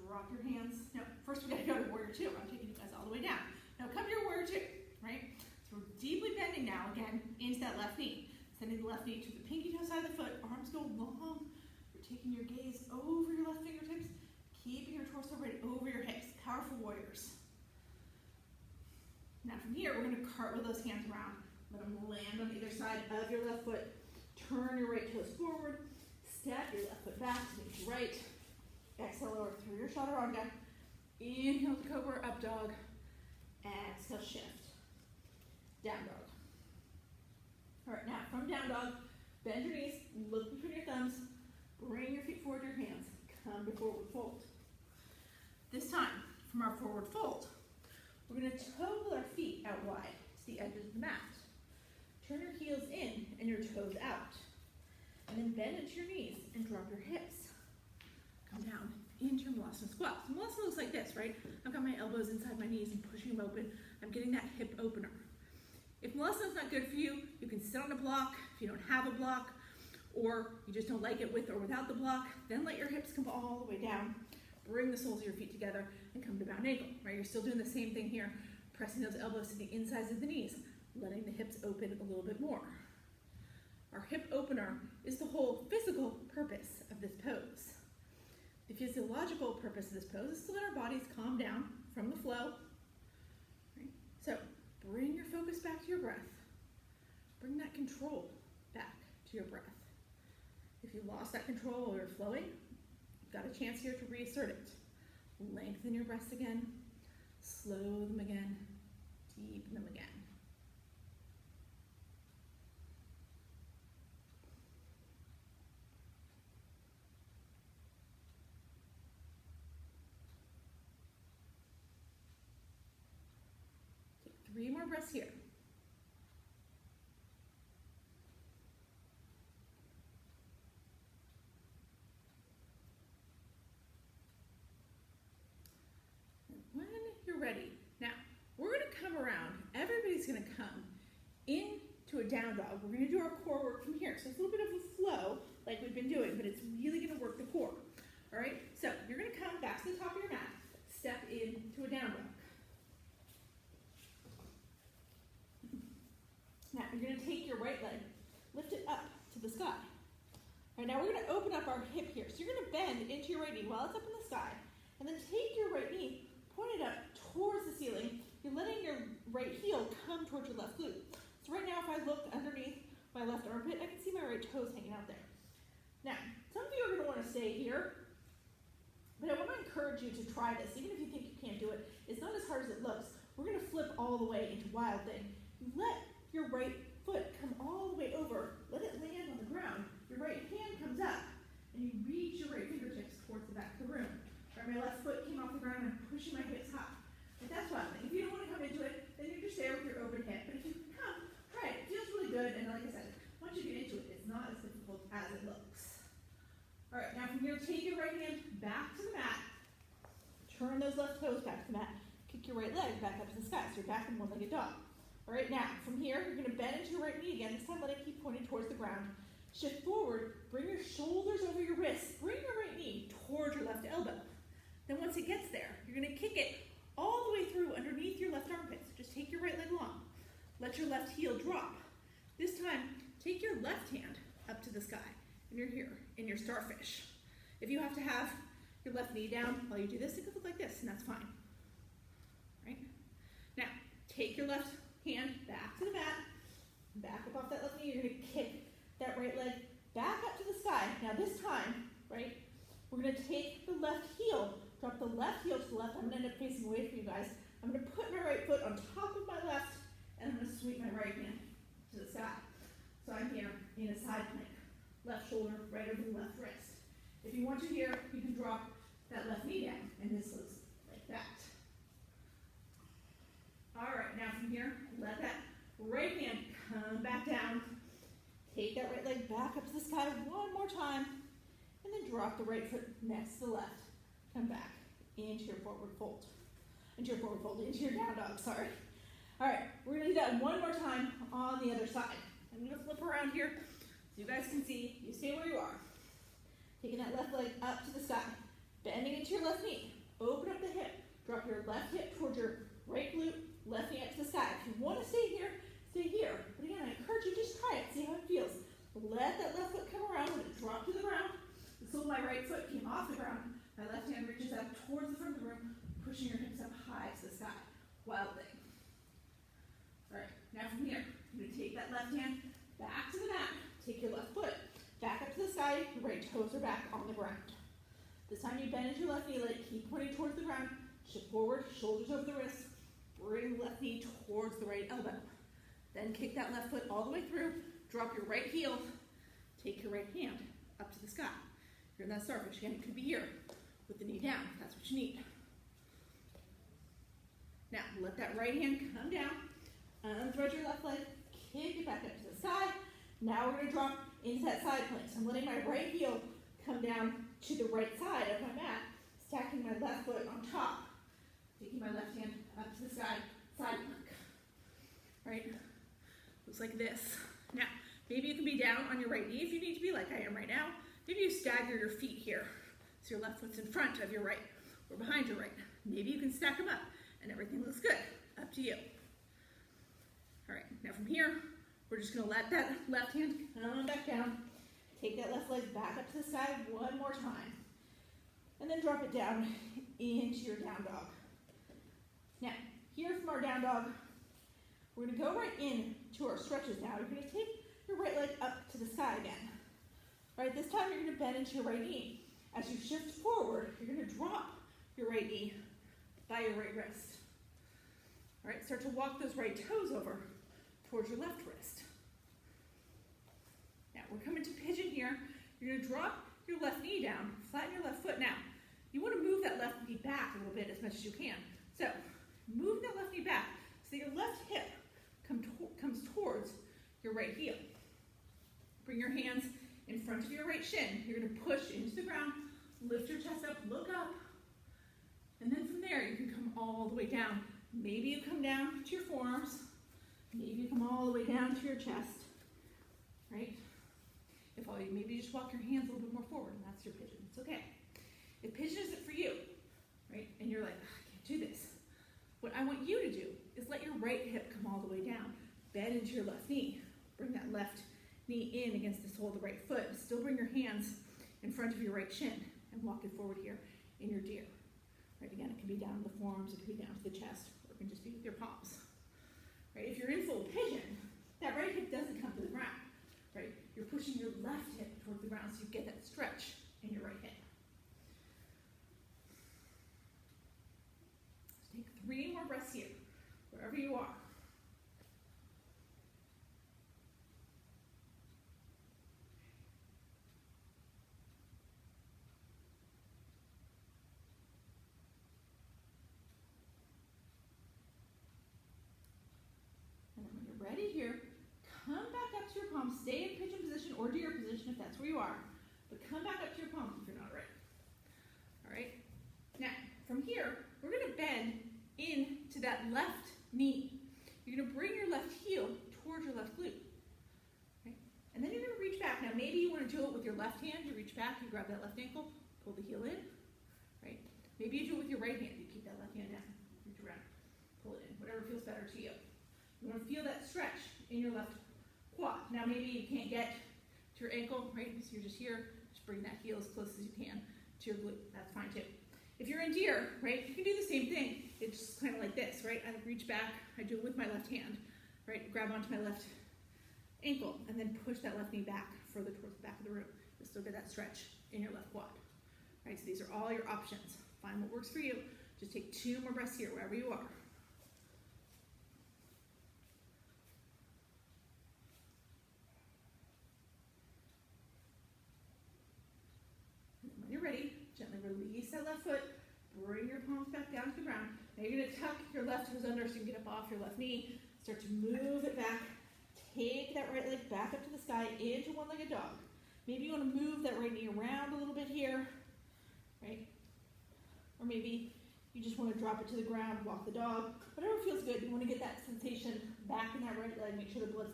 drop your hands. No, first we gotta go to warrior two. I'm taking you guys all the way down. Now come to your warrior two, right? So we're deeply bending now, again, into that left knee. Sending the left knee to the pinky toe side of the foot, arms go long. You're taking your gaze over your left fingertips, keeping your torso right over your hips. Powerful warriors. Now from here, we're gonna cartwheel those hands around. Let them land on either side of your left foot. Turn your right toes forward. Step your left foot back to make you right. Exhale over through your chaturanga. Inhale to cobra, up dog. Exhale, shift. Down dog. All right, now from down dog, bend your knees, look between your thumbs, bring your feet forward, your hands, come to forward fold. This time, from our forward fold, we're gonna toe our feet out wide to the edges of the mat. Turn your heels in and your toes out. And then bend into your knees and drop your hips. Come down into your Vinyasa squat. So Vinyasa looks like this, right? I've got my elbows inside my knees and pushing them open. I'm getting that hip opener. If Vinyasa is not good for you, you can sit on a block if you don't have a block, or you just don't like it with or without the block, then let your hips come all the way down. Bring the soles of your feet together and come to bound ankle, right? You're still doing the same thing here, pressing those elbows to the insides of the knees, letting the hips open a little bit more. Our hip opener is the whole physical purpose of this pose. The physiological purpose of this pose is to let our bodies calm down from the flow. Right? So bring your focus back to your breath. Bring that control back to your breath. If you lost that control while you're flowing, you've got a chance here to reassert it. Lengthen your breaths again, slow them again, deepen them again. Take 3 more breaths here. Ready. Now, we're going to come around. Everybody's going to come into a down dog. We're going to do our core work from here. So it's a little bit of a flow like we've been doing, but it's really going to work the core. All right? So you're going to come back to the top of your mat, step into a down dog. Now, you're going to take your right leg, lift it up to the sky. All right, now we're going to open up our hip here. So you're going to bend into your right knee while it's up in the sky, and then take your right knee, point it up towards the ceiling. You're letting your right heel come towards your left glute. So right now, if I look underneath my left armpit, I can see my right toes hanging out there. Now, some of you are going to want to stay here, but I want to encourage you to try this. Even if you think you can't do it, it's not as hard as it looks. We're going to flip all the way into wild thing. You let your right foot come all the way over. Let it land on the ground. Your right hand comes up, and you reach your right fingertips towards the back of the room. My left foot came off the ground and I'm pushing my hips high. But that's wild thing. If you don't want to come into it, then you're just there with your open hip. But if you come, try it. It feels really good. And like I said, once you get into it, it's not as difficult as it looks. All right, now from here, take your right hand back to the mat. Turn those left toes back to the mat. Kick your right leg back up to the sky. So you're back in one-legged dog. All right, now from here, you're going to bend into your right knee again. This time, let it keep pointing towards the ground. Shift forward. Bring your shoulders over your wrists. Bring your right knee towards your left elbow. Then once it gets there, you're going to kick it all the way through underneath your left armpit. So just take your right leg long. Let your left heel drop. This time, take your left hand up to the sky, and you're here in your starfish. If you have to have your left knee down while you do this, it could look like this, and that's fine. Right? Now, take your left hand back to the mat, back up off that left knee. You're going to kick that right leg back up to the sky. Now this time, right, we're going to take the left heel, drop the left heel to the left. I'm going to end up facing away from you guys. I'm going to put my right foot on top of my left, and I'm going to sweep my right hand to the sky. So I'm here in a side plank. Left shoulder right over the left wrist. If you want to here, you can drop that left knee down, and this looks like that. All right, now from here, let that right hand come back down. Take that right leg back up to the sky one more time, and then drop the right foot next to the left. come back into your forward fold. Into your down dog, sorry. All right, we're gonna do that one more time on the other side. I'm gonna flip around here so you guys can see. You stay where you are. Taking that left leg up to the sky, bending into your left knee. Open up the hip, drop your left hip towards your right glute, left knee up to the sky. If you wanna stay here, stay here. But again, I encourage you, just try it, see how it feels. Let that left foot come around, let it drop to the ground. The sole of my right foot came off the ground. My left hand reaches up towards the front of the room, pushing your hips up high to the sky. Wild thing. All right, now from here, you're gonna take that left hand back to the mat, take your left foot back up to the sky, your right toes are back on the ground. This time you bend into your left knee leg, keep pointing towards the ground, shift forward, shoulders over the wrists, bring the left knee towards the right elbow. Then kick that left foot all the way through, drop your right heel, take your right hand up to the sky. You're in that starfish. Again, it could be here with the knee down, if that's what you need. Now, let that right hand come down, unthread your left leg, kick it back up to the side. Now we're gonna drop into that side plank. So I'm letting my right heel come down to the right side of my mat, stacking my left foot on top, taking my left hand up to the side, side plank. All right, looks like this. Now, maybe you can be down on your right knee if you need to be, like I am right now. Maybe you stagger your feet here, so your left foot's in front of your right, or behind your right. Maybe you can stack them up, and everything looks good. Up to you. All right, now from here, we're just gonna let that left hand come back down, take that left leg back up to the side one more time, and then drop it down into your down dog. Now, here from our down dog, we're gonna go right into our stretches now. You're gonna take your right leg up to the sky again. All right, this time you're gonna bend into your right knee. As you shift forward, you're gonna drop your right knee by your right wrist. All right, start to walk those right toes over towards your left wrist. Now, we're coming to pigeon here. You're gonna drop your left knee down, flatten your left foot. Now, you wanna move that left knee back a little bit as much as you can. So, move that left knee back so that your left hip comes towards your right heel. Bring your hands in front of your right shin. You're gonna push into the ground, lift your chest up, look up, and then from there, you can come all the way down. Maybe you come down to your forearms, maybe you come all the way down to your chest, right? Maybe you just walk your hands a little bit more forward, and that's your pigeon. It's okay. If pigeon isn't for you, right, and you're like, I can't do this, what I want you to do is let your right hip come all the way down. Bend into your left knee. Bring that left knee in against the sole of the right foot. Still bring your hands in front of your right shin and walk it forward here in your deer. Right, again, it can be down to the forearms, it can be down to the chest, or it can just be with your palms. Right, if you're in full pigeon, that right hip doesn't come to the ground. Right, you're pushing your left hip towards the ground so you get that stretch in your right hip. So take 3 more breaths here, wherever you are. Ready here, come back up to your palms, stay in pigeon position or deer position if that's where you are, but come back up to your palms if you're not ready. All right, now from here, we're gonna bend into that left knee. You're gonna bring your left heel towards your left glute, okay? And then you're gonna reach back. Now maybe you wanna do it with your left hand, you reach back, you grab that left ankle, pull the heel in, right? Maybe you do it with your right hand, you keep that left hand down, reach around, pull it in, whatever feels better to you. You want to feel that stretch in your left quad. Now maybe you can't get to your ankle, right? So you're just here, just bring that heel as close as you can to your glute. That's fine too. If you're in deer, right, you can do the same thing. It's just kind of like this, right? I reach back, I do it with my left hand, right? Grab onto my left ankle and then push that left knee back further towards the back of the room. You'll still get that stretch in your left quad. Right, so these are all your options. Find what works for you. Just take 2 more breaths here, wherever you are. When you're ready, gently release that left foot, bring your palms back down to the ground. Now you're gonna tuck your left toes under so you can get up off your left knee. Start to move it back. Take that right leg back up to the sky into one-legged dog. Maybe you wanna move that right knee around a little bit here, right? Or maybe you just want to drop it to the ground, walk the dog, whatever feels good. You want to get that sensation back in that right leg. Make sure the blood's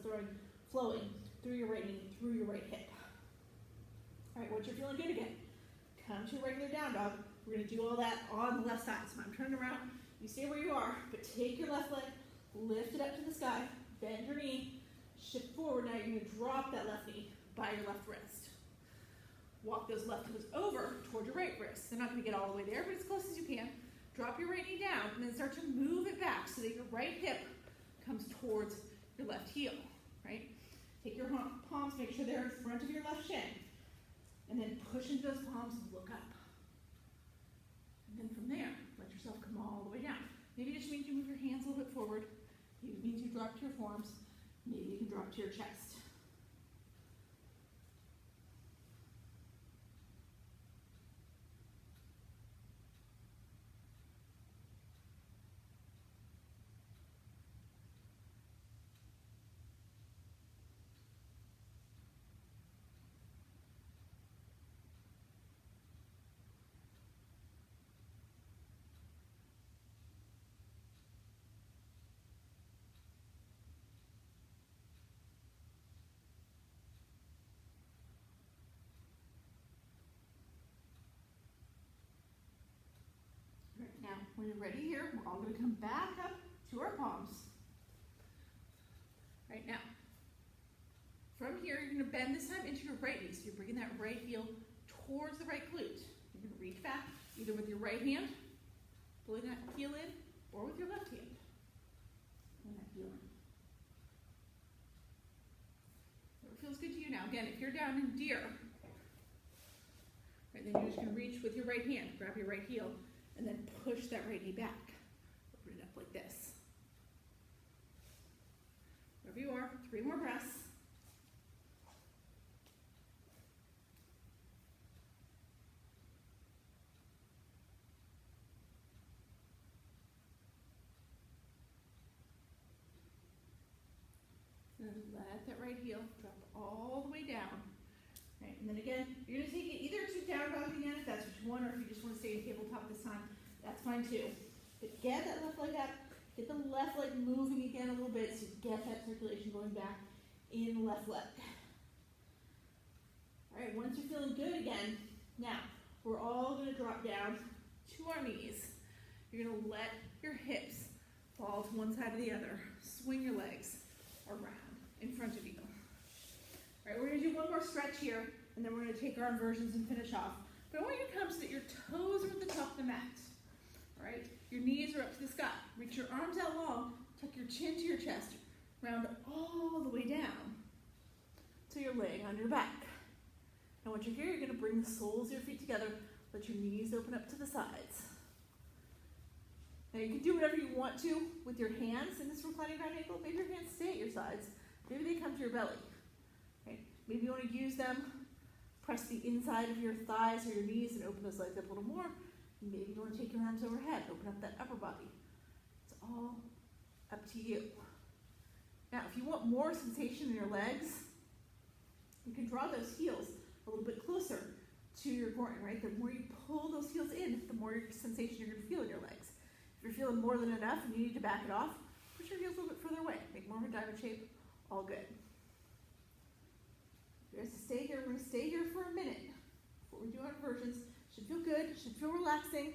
flowing through your right knee, through your right hip. All right, once you're feeling good again, come to a regular down dog. We're going to do all that on the left side. So I'm turning around. You stay where you are, but take your left leg, lift it up to the sky, bend your knee, shift forward. Now you're going to drop that left knee by your left wrist. Walk those left toes over toward your right wrist. They're not going to get all the way there, but as close as you can. Drop your right knee down and then start to move it back so that your right hip comes towards your left heel, right? Take your palms, make sure they're in front of your left shin. And then push into those palms and look up. And then from there, let yourself come all the way down. Maybe it just means you move your hands a little bit forward. Maybe it means you drop to your forearms. Maybe you can drop to your chest. Now, when you're ready here, we're all going to come back up to our palms. Right now, from here, you're going to bend this time into your right knee. So you're bringing that right heel towards the right glute. You're going to reach back either with your right hand, pulling that heel in, or with your left hand. Pulling that heel in. Whatever feels good to you now. Again, if you're down in deer, right, then you're just going to reach with your right hand, grab your right heel, and then push that right knee back. Open it up like this. Wherever you are, 3 more breaths. And then let that right heel drop all the way down. Right, and then again, you're going to take it either to down dog again, if that's what you want, or if you just want to stay in tabletop this time, that's fine too. But get that left leg up, get the left leg moving again a little bit so you get that circulation going back in the left leg. All right, once you're feeling good again, now we're all going to drop down to our knees. You're going to let your hips fall to one side or the other. Swing your legs around in front of you. All right, we're going to do one more stretch here, and then we're going to take our inversions and finish off. But I want you to come so that your toes are at the top of the mat. All right, your knees are up to the sky. Reach your arms out long, tuck your chin to your chest, round all the way down till you're laying on your back. And once you're here, you're going to bring the soles of your feet together. Let your knees open up to the sides. Now you can do whatever you want to with your hands in this reclining round ankle. Maybe your hands stay at your sides. Maybe they come to your belly. Right? Maybe you want to use them, press the inside of your thighs or your knees and open those legs up a little more. Maybe you want to take your arms overhead, open up that upper body. It's all up to you. Now, if you want more sensation in your legs, you can draw those heels a little bit closer to your groin, right? The more you pull those heels in, the more sensation you're going to feel in your legs. If you're feeling more than enough and you need to back it off, push your heels a little bit further away. Make more of a diamond shape. All good. You're going to stay here. We're going to stay here for a minute before we do our inversions. Should feel good. Should feel relaxing.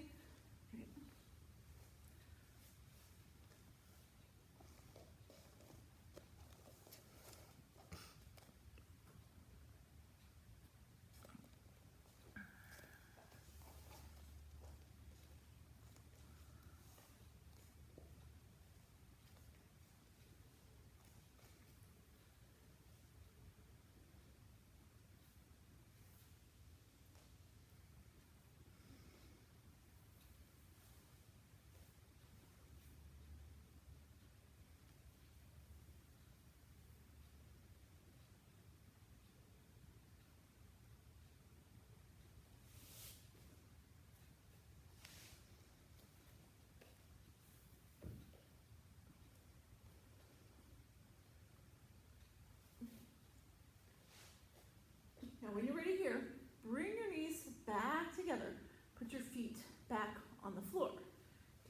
Now when you're ready here, bring your knees back together. Put your feet back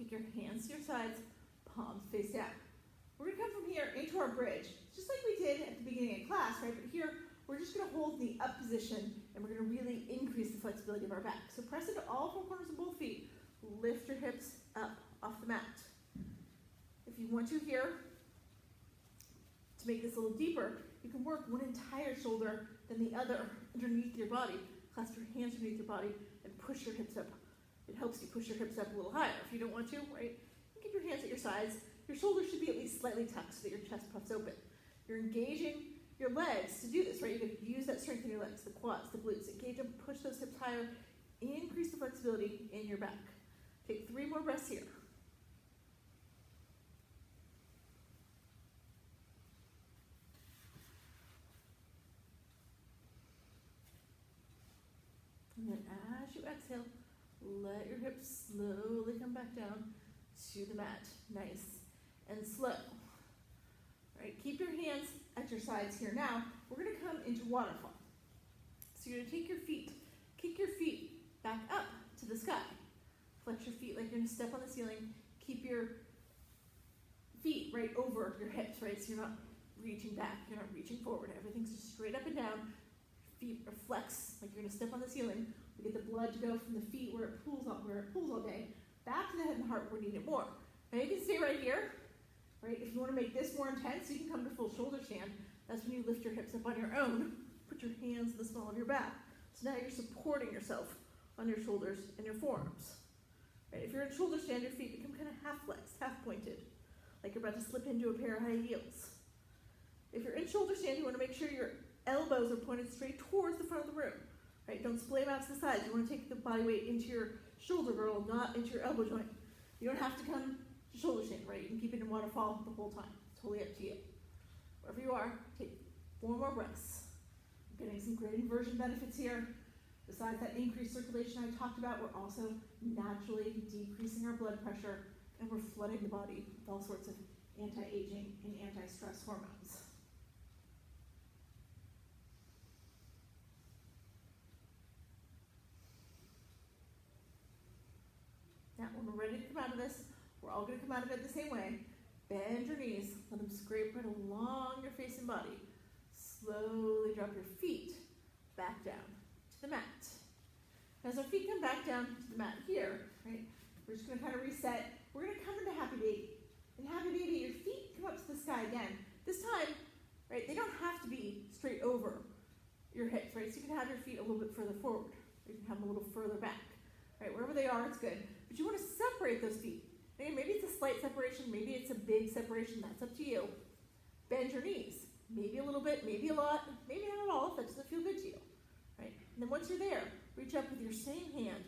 take your hands to your sides, palms face down. We're going to come from here into our bridge, just like we did at the beginning of class, right? But here, we're just going to hold the up position, and we're going to really increase the flexibility of our back. So press into all four corners of both feet. Lift your hips up off the mat. If you want to here, to make this a little deeper, you can work one entire shoulder, then the other underneath your body. Clasp your hands underneath your body and push your hips up. It helps you push your hips up a little higher. If you don't want to, right? You keep your hands at your sides. Your shoulders should be at least slightly tucked so that your chest puffs open. You're engaging your legs to do this, right? You're going to use that strength in your legs, the quads, the glutes. Engage them, push those hips higher, increase the flexibility in your back. Take 3 more breaths here. And then as you exhale, let your hips slowly come back down to the mat. Nice and slow. All right, keep your hands at your sides here. Now, we're going to come into waterfall. So you're going to take your feet, kick your feet back up to the sky. Flex your feet like you're going to step on the ceiling. Keep your feet right over your hips, right? So you're not reaching back, you're not reaching forward. Everything's just straight up and down. Feet are flex like you're going to step on the ceiling. We get the blood to go from the feet where it pools all day, back to the head and heart where we need it more. Now you can stay right here, right? If you want to make this more intense, you can come to full shoulder stand. That's when you lift your hips up on your own. Put your hands in the small of your back. So now you're supporting yourself on your shoulders and your forearms. Right? If you're in shoulder stand, your feet become kind of half flexed, half pointed, like you're about to slip into a pair of high heels. If you're in shoulder stand, you want to make sure your elbows are pointed straight towards the front of the room. Right? Don't splay them out to the sides. You want to take the body weight into your shoulder girdle, not into your elbow joint. You don't have to come to shoulder stand, right? You can keep it in waterfall the whole time. It's totally up to you. Wherever you are, take 4 more breaths. We're getting some great inversion benefits here. Besides that increased circulation I talked about, we're also naturally decreasing our blood pressure, and we're flooding the body with all sorts of anti-aging and anti-stress hormones. Now, when we're ready to come out of this, we're all going to come out of it the same way. Bend your knees, let them scrape right along your face and body. Slowly drop your feet back down to the mat. As our feet come back down to the mat here, right, we're just going to kind of reset. We're going to come into Happy Baby. In Happy Baby, your feet come up to the sky again. This time, right, they don't have to be straight over your hips, right? So you can have your feet a little bit further forward. You can have them a little further back. Right, wherever they are, it's good. But you want to separate those feet. Okay, maybe it's a slight separation, maybe it's a big separation, that's up to you. Bend your knees. Maybe a little bit, maybe a lot, maybe not at all if that doesn't feel good to you. Right? And then once you're there, reach up with your same hand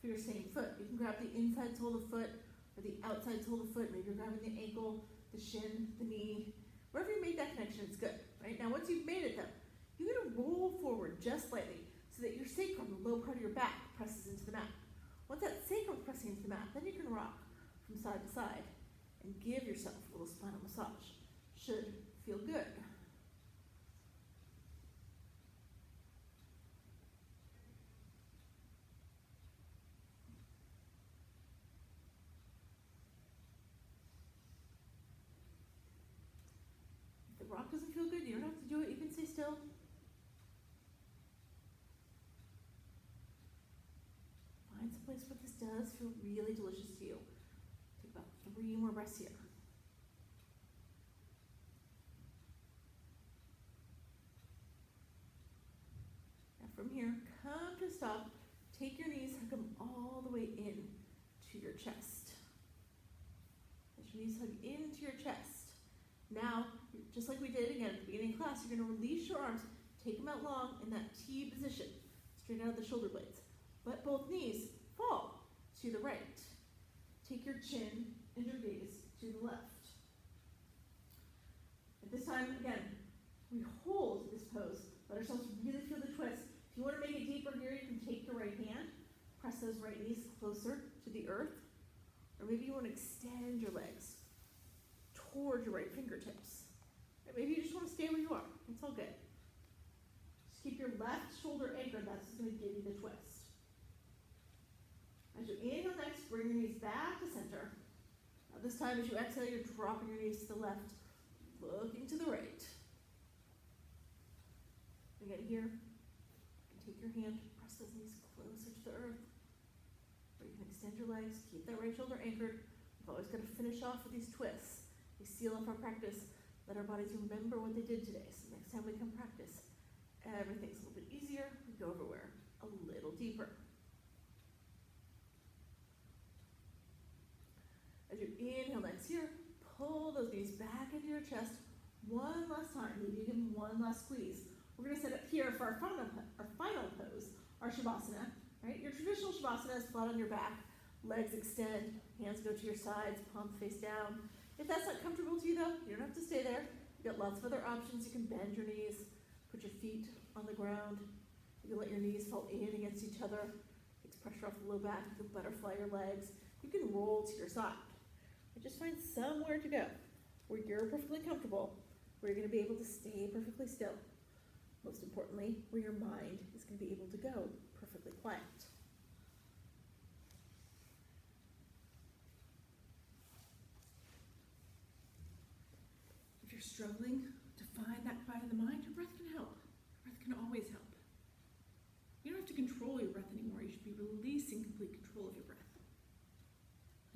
for your same foot. You can grab the inside sole of the foot or the outside sole of the foot. Maybe you're grabbing the ankle, the shin, the knee. Wherever you made that connection, it's good. Right? Now once you've made it though, you're going to roll forward just slightly so that your sacrum, the low part of your back, presses into the mat. Once that sacrum is pressing into the mat, then you can rock from side to side and give yourself a little spinal massage. Should feel good. If the rock doesn't feel good, you don't have to do it. You can stay still. Find some place where this does feel really delicious to you. Take about 3 more breaths here. Now from here, come to a stop. Take your knees, hug them all the way in to your chest. Let your knees hug into your chest. Now, just like we did again at the beginning of class, you're going to release your arms, take them out long in that T position, straight out of the shoulder blades. Let both knees fall to the right. Take your chin and your gaze to the left. At this time, again, we hold this pose. Let ourselves really feel the twist. If you want to make it deeper here, you can take your right hand, press those right knees closer to the earth, or maybe you want to extend your legs towards your right fingertips. Or maybe you just want to stay where you are. It's all good. Just keep your left shoulder anchored. That's going to give you the twist. As you inhale next, bring your knees back to center. This time as you exhale, you're dropping your knees to the left, looking to the right. Again here, you can take your hand, press those knees closer to the earth. Or you can extend your legs, keep that right shoulder anchored. We've always got to finish off with these twists. We seal off our practice, let our bodies remember what they did today. So next time we come practice, everything's a little bit easier. We go everywhere a little deeper. As you inhale next here, pull those knees back into your chest one last time. Maybe give them one last squeeze. We're going to set up here for our final pose, our Shavasana. Right? Your traditional Shavasana is flat on your back, legs extend, hands go to your sides, palms face down. If that's not comfortable to you though, you don't have to stay there. You've got lots of other options. You can bend your knees, put your feet on the ground. You can let your knees fall in against each other. Takes pressure off the low back. You can butterfly your legs. You can roll to your side. But just find somewhere to go where you're perfectly comfortable, where you're going to be able to stay perfectly still. Most importantly, where your mind is going to be able to go perfectly quiet. If you're struggling to find that quiet in the mind, your breath can help. Your breath can always help. You don't have to control your breath anymore. You should be releasing complete control of your breath.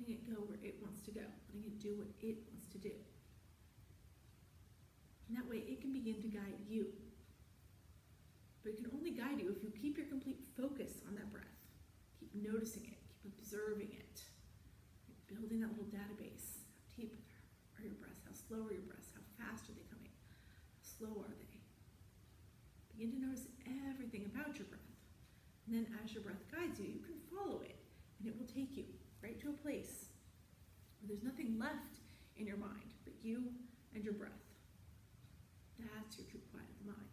Letting it go where it wants to go. Letting it do what it wants to do. And that way it can begin to guide you. But it can only guide you if you keep your complete focus on that breath. Keep noticing it. Keep observing it. Keep building that little database. How deep are your breaths? How slow are your breaths? How fast are they coming? How slow are they? Begin to notice everything about your breath. And then as your breath guides you, you can follow it. And it will take you right to a place where there's nothing left in your mind but you and your breath. That's your true quiet of the mind.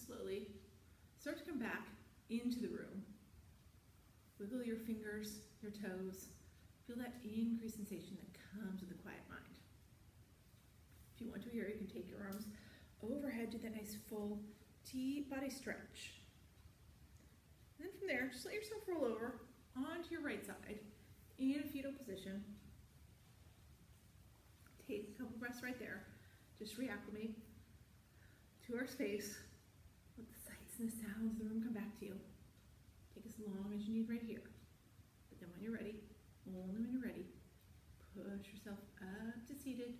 Slowly start to come back into the room. Wiggle your fingers, your toes. Feel that increased sensation that comes with a quiet mind. If you want to here, you can take your arms overhead, do that nice full deep body stretch. And then from there, just let yourself roll over onto your right side in a fetal position. Take a couple breaths right there. Just reacclimate to our space. Let the sights and the sounds of the room come back to you. Take as long as you need right here. But then when you're ready, only when you're ready, push yourself up to seated.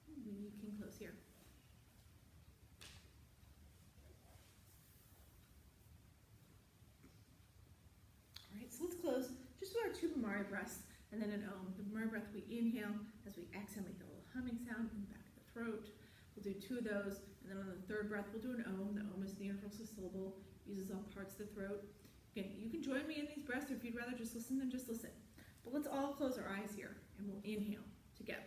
We can close here. All right, so let's close just with our two Bhamari breaths and then an Om. The Bhamari breath, we inhale. As we exhale, make a little humming sound in the back of the throat. We'll do two of those, and then on the third breath, we'll do an Om. The Om is the universal syllable, uses all parts of the throat. Again, you can join me in these breaths, or if you'd rather just listen, then just listen. But let's all close our eyes here, and we'll inhale together.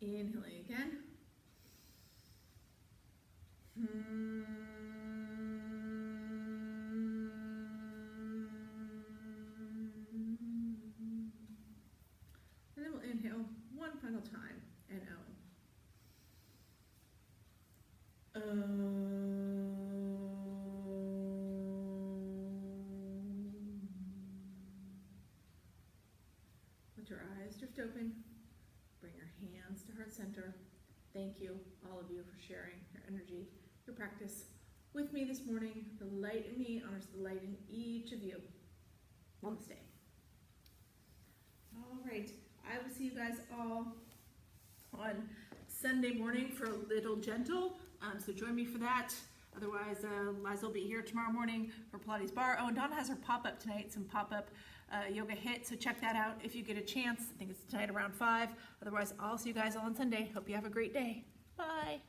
Inhaling again. And then we'll inhale one final time and Om. center. Thank you, all of you, for sharing your energy, your practice with me this morning. The light in me honors the light in each of you. Namaste. All right, I will see you guys all on Sunday morning for a little gentle. So join me for that. Otherwise, Liza will be here tomorrow morning for Pilates Bar. Oh, and Donna has her pop-up tonight, some pop-up yoga hit. So check that out if you get a chance. I think it's tonight around 5. Otherwise, I'll see you guys all on Sunday. Hope you have a great day. Bye.